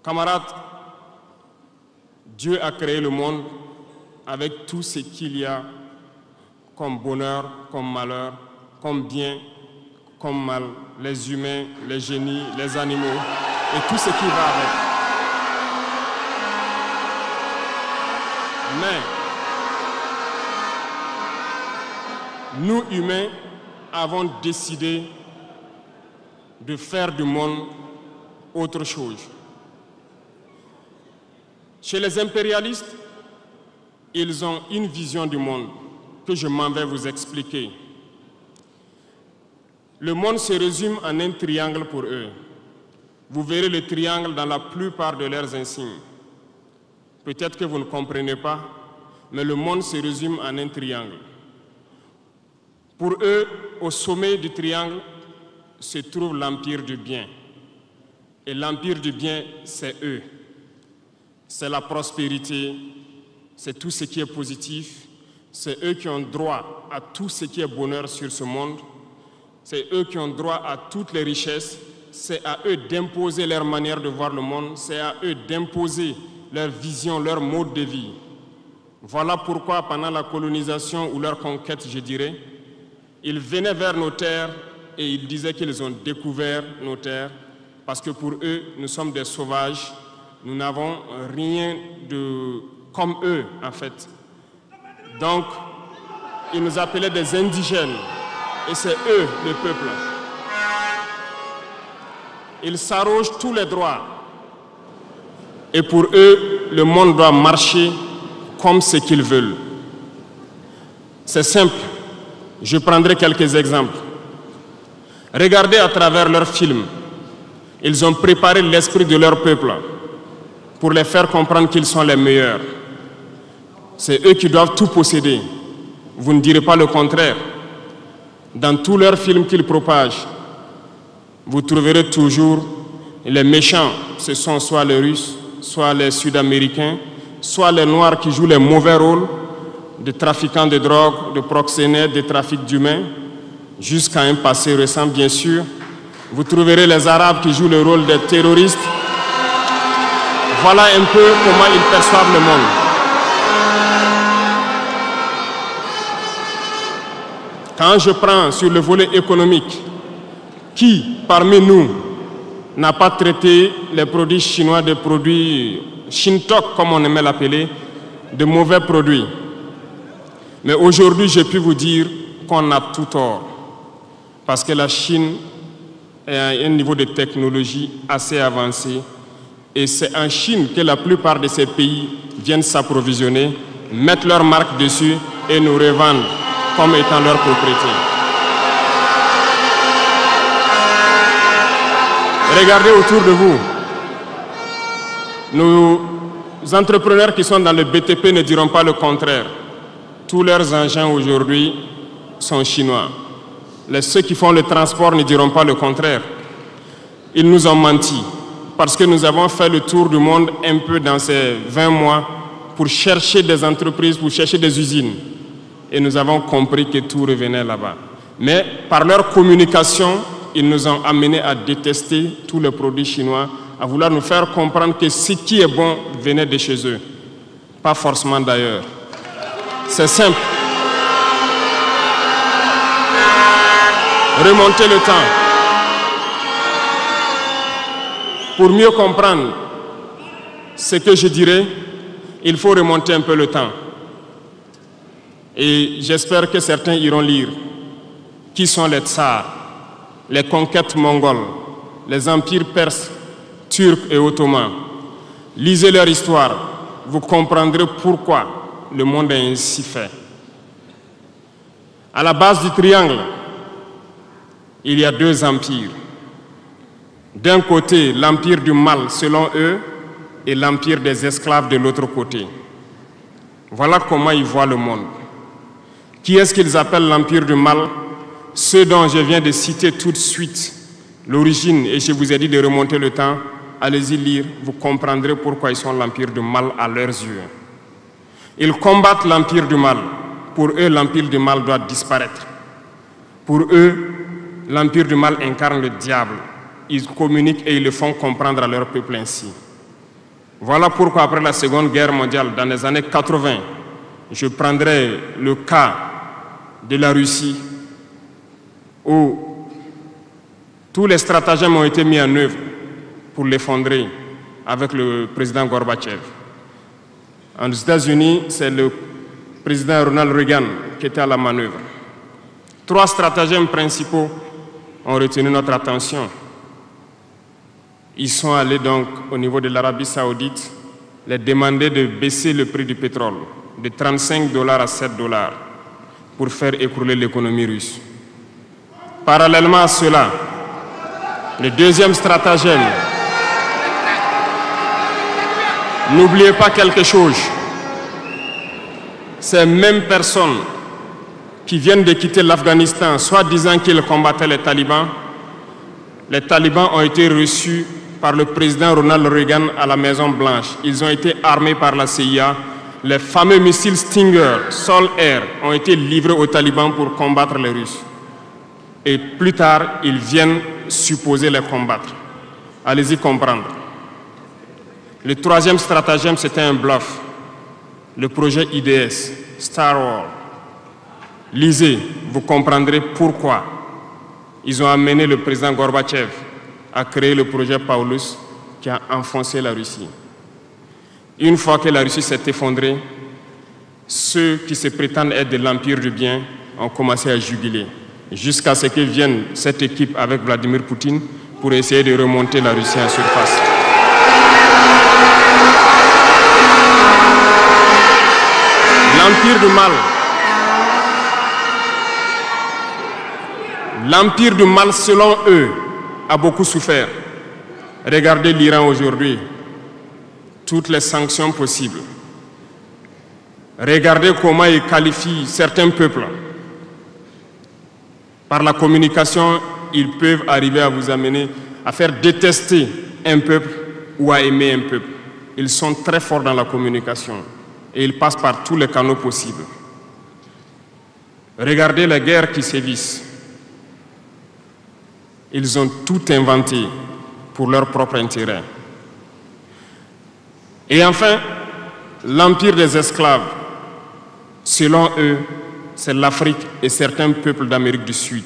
Camarades, Dieu a créé le monde avec tout ce qu'il y a comme bonheur, comme malheur, comme bien, comme mal, les humains, les génies, les animaux et tout ce qui va avec. Mais nous, humains, avons décidé de faire du monde autre chose. Chez les impérialistes, ils ont une vision du monde que je m'en vais vous expliquer. Le monde se résume en un triangle pour eux. Vous verrez le triangle dans la plupart de leurs insignes. Peut-être que vous ne comprenez pas, mais le monde se résume en un triangle. Pour eux, au sommet du triangle, se trouve l'empire du bien. Et l'empire du bien, c'est eux. C'est la prospérité, c'est tout ce qui est positif. C'est eux qui ont droit à tout ce qui est bonheur sur ce monde. C'est eux qui ont droit à toutes les richesses. C'est à eux d'imposer leur manière de voir le monde. C'est à eux d'imposer leur vision, leur mode de vie. Voilà pourquoi, pendant la colonisation ou leur conquête, je dirais, ils venaient vers nos terres et ils disaient qu'ils ont découvert nos terres parce que pour eux, nous sommes des sauvages. Nous n'avons rien de comme eux, en fait. Donc, ils nous appelaient des indigènes. Et c'est eux, le peuple. Ils s'arrogent tous les droits. Et pour eux, le monde doit marcher comme ce qu'ils veulent. C'est simple. Je prendrai quelques exemples. Regardez à travers leurs films. Ils ont préparé l'esprit de leur peuple pour les faire comprendre qu'ils sont les meilleurs. C'est eux qui doivent tout posséder. Vous ne direz pas le contraire. Dans tous leurs films qu'ils propagent, vous trouverez toujours les méchants. Ce sont soit les Russes, soit les Sud-Américains, soit les Noirs qui jouent les mauvais rôles de trafiquants de drogue, de proxénètes, de trafic d'humains, jusqu'à un passé récent, bien sûr. Vous trouverez les Arabes qui jouent le rôle des terroristes. Voilà un peu comment ils perçoivent le monde. Quand je prends sur le volet économique, qui parmi nous n'a pas traité les produits chinois des produits Shintok, comme on aimait l'appeler, de mauvais produits? Mais aujourd'hui, j'ai pu vous dire qu'on a tout tort. Parce que la Chine est à un niveau de technologie assez avancé. Et c'est en Chine que la plupart de ces pays viennent s'approvisionner, mettent leur marque dessus et nous revendent comme étant leur propriété. Regardez autour de vous. Nos entrepreneurs qui sont dans le BTP ne diront pas le contraire. Tous leurs engins aujourd'hui sont chinois. Ceux qui font le transport ne diront pas le contraire. Ils nous ont menti. Parce que nous avons fait le tour du monde un peu dans ces 20 mois pour chercher des entreprises, pour chercher des usines. Et nous avons compris que tout revenait là-bas. Mais par leur communication, ils nous ont amenés à détester tous les produits chinois, à vouloir nous faire comprendre que ce qui est bon venait de chez eux, pas forcément d'ailleurs. C'est simple. Remonter le temps. Pour mieux comprendre ce que je dirais, il faut remonter un peu le temps. Et j'espère que certains iront lire. Qui sont les tsars, les conquêtes mongoles, les empires perses, turcs et ottomans? Lisez leur histoire, vous comprendrez pourquoi le monde est ainsi fait. À la base du triangle, il y a deux empires. D'un côté, l'empire du mal, selon eux, et l'empire des esclaves de l'autre côté. Voilà comment ils voient le monde. Qui est-ce qu'ils appellent l'empire du mal? Ceux dont je viens de citer tout de suite l'origine, et je vous ai dit de remonter le temps, allez-y lire, vous comprendrez pourquoi ils sont l'empire du mal à leurs yeux. Ils combattent l'empire du mal. Pour eux, l'empire du mal doit disparaître. Pour eux, l'empire du mal incarne le diable. Ils communiquent et ils le font comprendre à leur peuple ainsi. Voilà pourquoi après la Seconde Guerre mondiale, dans les années 80, je prendrai le cas de la Russie où tous les stratagèmes ont été mis en œuvre pour l'effondrer avec le président Gorbatchev. Aux États-Unis, c'est le président Ronald Reagan qui était à la manœuvre. 3 stratagèmes principaux ont retenu notre attention. Ils sont allés donc au niveau de l'Arabie Saoudite les demander de baisser le prix du pétrole de 35 $ à 7 $ pour faire écrouler l'économie russe. Parallèlement à cela, le deuxième stratagème, n'oubliez pas quelque chose, ces mêmes personnes qui viennent de quitter l'Afghanistan, soit disant qu'ils combattaient les talibans ont été reçus par le président Ronald Reagan à la Maison-Blanche. Ils ont été armés par la CIA. Les fameux missiles Stinger, Sol-Air, ont été livrés aux talibans pour combattre les Russes. Et plus tard, ils viennent supposer les combattre. Allez-y comprendre. Le troisième stratagème, c'était un bluff. Le projet IDS, Star Wars. Lisez, vous comprendrez pourquoi ils ont amené le président Gorbatchev à créer le projet Paulus qui a enfoncé la Russie. Une fois que la Russie s'est effondrée, ceux qui se prétendent être de l'Empire du bien ont commencé à juguler, jusqu'à ce que vienne cette équipe avec Vladimir Poutine pour essayer de remonter la Russie en surface. L'Empire du mal, selon eux, a beaucoup souffert. Regardez l'Iran aujourd'hui, toutes les sanctions possibles. Regardez comment ils qualifient certains peuples. Par la communication, ils peuvent arriver à vous amener à faire détester un peuple ou à aimer un peuple. Ils sont très forts dans la communication et ils passent par tous les canaux possibles. Regardez les guerres qui sévissent. Ils ont tout inventé pour leur propre intérêt. Et enfin, l'empire des esclaves, selon eux, c'est l'Afrique et certains peuples d'Amérique du Sud.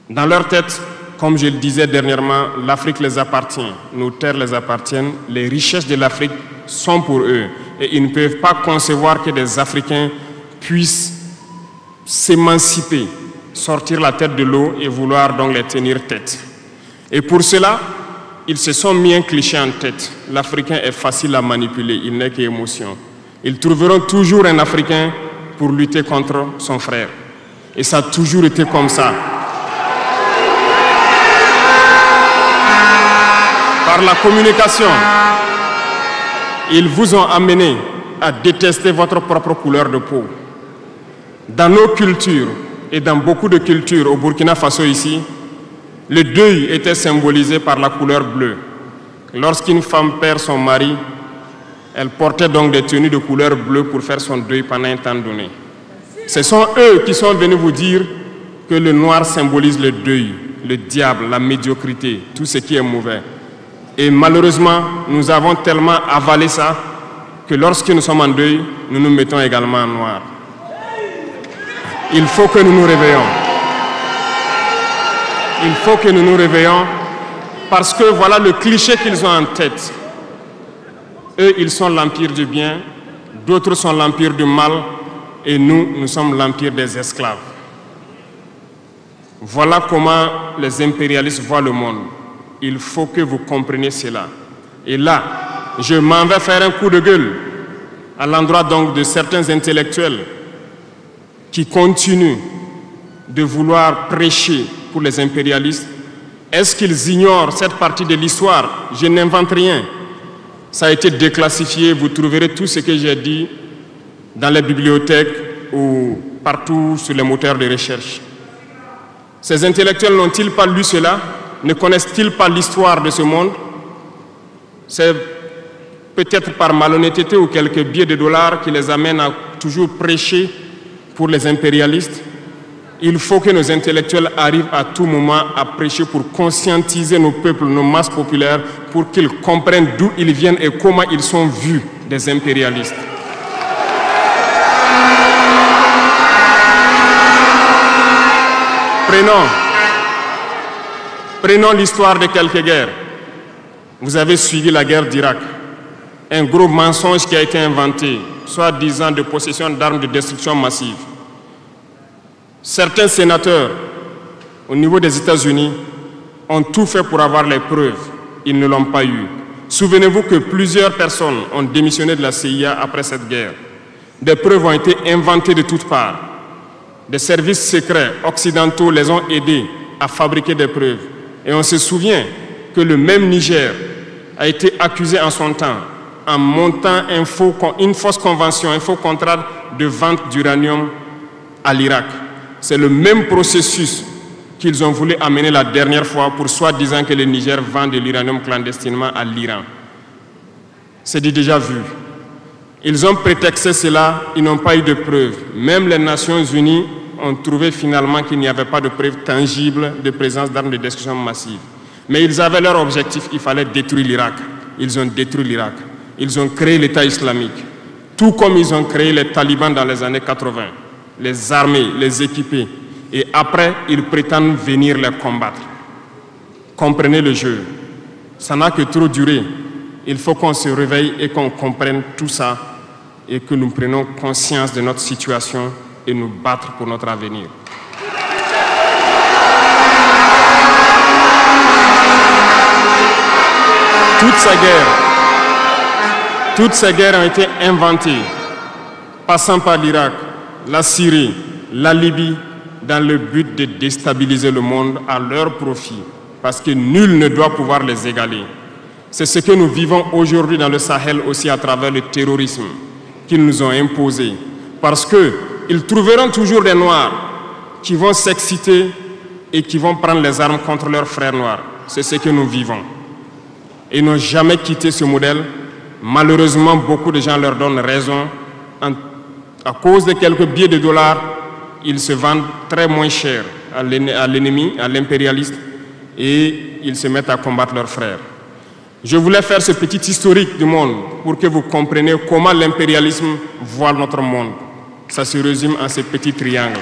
Dans leur tête, comme je le disais dernièrement, l'Afrique les appartient, nos terres les appartiennent, les richesses de l'Afrique sont pour eux. Et ils ne peuvent pas concevoir que des Africains puissent s'émanciper, sortir la tête de l'eau et vouloir donc les tenir tête. Et pour cela, ils se sont mis un cliché en tête. L'Africain est facile à manipuler, il n'est qu'émotion. Ils trouveront toujours un Africain pour lutter contre son frère. Et ça a toujours été comme ça. Par la communication, ils vous ont amené à détester votre propre couleur de peau. Dans nos cultures, et dans beaucoup de cultures au Burkina Faso ici, le deuil était symbolisé par la couleur bleue. Lorsqu'une femme perd son mari, elle portait donc des tenues de couleur bleue pour faire son deuil pendant un temps donné. Ce sont eux qui sont venus vous dire que le noir symbolise le deuil, le diable, la médiocrité, tout ce qui est mauvais. Et malheureusement, nous avons tellement avalé ça que lorsque nous sommes en deuil, nous nous mettons également en noir. Il faut que nous nous réveillons. Il faut que nous nous réveillons parce que voilà le cliché qu'ils ont en tête. Eux, ils sont l'empire du bien, d'autres sont l'empire du mal et nous, nous sommes l'empire des esclaves. Voilà comment les impérialistes voient le monde. Il faut que vous compreniez cela. Et là, je m'en vais faire un coup de gueule à l'endroit donc de certains intellectuels qui continuent de vouloir prêcher pour les impérialistes. Est-ce qu'ils ignorent cette partie de l'histoire? Je n'invente rien. Ça a été déclassifié. Vous trouverez tout ce que j'ai dit dans les bibliothèques ou partout sur les moteurs de recherche. Ces intellectuels n'ont-ils pas lu cela? Ne connaissent-ils pas l'histoire de ce monde? C'est peut-être par malhonnêteté ou quelques billets de dollars qui les amènent à toujours prêcher pour les impérialistes. Il faut que nos intellectuels arrivent à tout moment à prêcher pour conscientiser nos peuples, nos masses populaires, pour qu'ils comprennent d'où ils viennent et comment ils sont vus des impérialistes. Prenons l'histoire de quelques guerres. Vous avez suivi la guerre d'Irak. Un gros mensonge qui a été inventé, soi-disant de possession d'armes de destruction massive. Certains sénateurs, au niveau des États-Unis, ont tout fait pour avoir les preuves. Ils ne l'ont pas eu. Souvenez-vous que plusieurs personnes ont démissionné de la CIA après cette guerre. Des preuves ont été inventées de toutes parts. Des services secrets occidentaux les ont aidés à fabriquer des preuves. Et on se souvient que le même Niger a été accusé en son temps en montant une fausse convention, un faux contrat de vente d'uranium à l'Irak. C'est le même processus qu'ils ont voulu amener la dernière fois pour soi-disant que le Niger vend de l'uranium clandestinement à l'Iran. C'est déjà vu. Ils ont prétexté cela, ils n'ont pas eu de preuves. Même les Nations Unies ont trouvé finalement qu'il n'y avait pas de preuves tangibles de présence d'armes de destruction massive. Mais ils avaient leur objectif, il fallait détruire l'Irak. Ils ont détruit l'Irak. Ils ont créé l'État islamique. Tout comme ils ont créé les talibans dans les années 80. Les armés, les équiper. Et après, ils prétendent venir les combattre. Comprenez le jeu. Ça n'a que trop duré. Il faut qu'on se réveille et qu'on comprenne tout ça et que nous prenions conscience de notre situation et nous battre pour notre avenir. Toutes ces guerres ont été inventées, passant par l'Irak, la Syrie, la Libye, dans le but de déstabiliser le monde à leur profit, parce que nul ne doit pouvoir les égaler. C'est ce que nous vivons aujourd'hui dans le Sahel aussi à travers le terrorisme qu'ils nous ont imposé, parce qu'ils trouveront toujours des Noirs qui vont s'exciter et qui vont prendre les armes contre leurs frères noirs. C'est ce que nous vivons. Et ils n'ont jamais quitté ce modèle. Malheureusement, beaucoup de gens leur donnent raison. À cause de quelques billets de dollars, ils se vendent très moins cher à l'ennemi, à l'impérialiste, et ils se mettent à combattre leurs frères. Je voulais faire ce petit historique du monde pour que vous compreniez comment l'impérialisme voit notre monde. Ça se résume en ce petit triangle.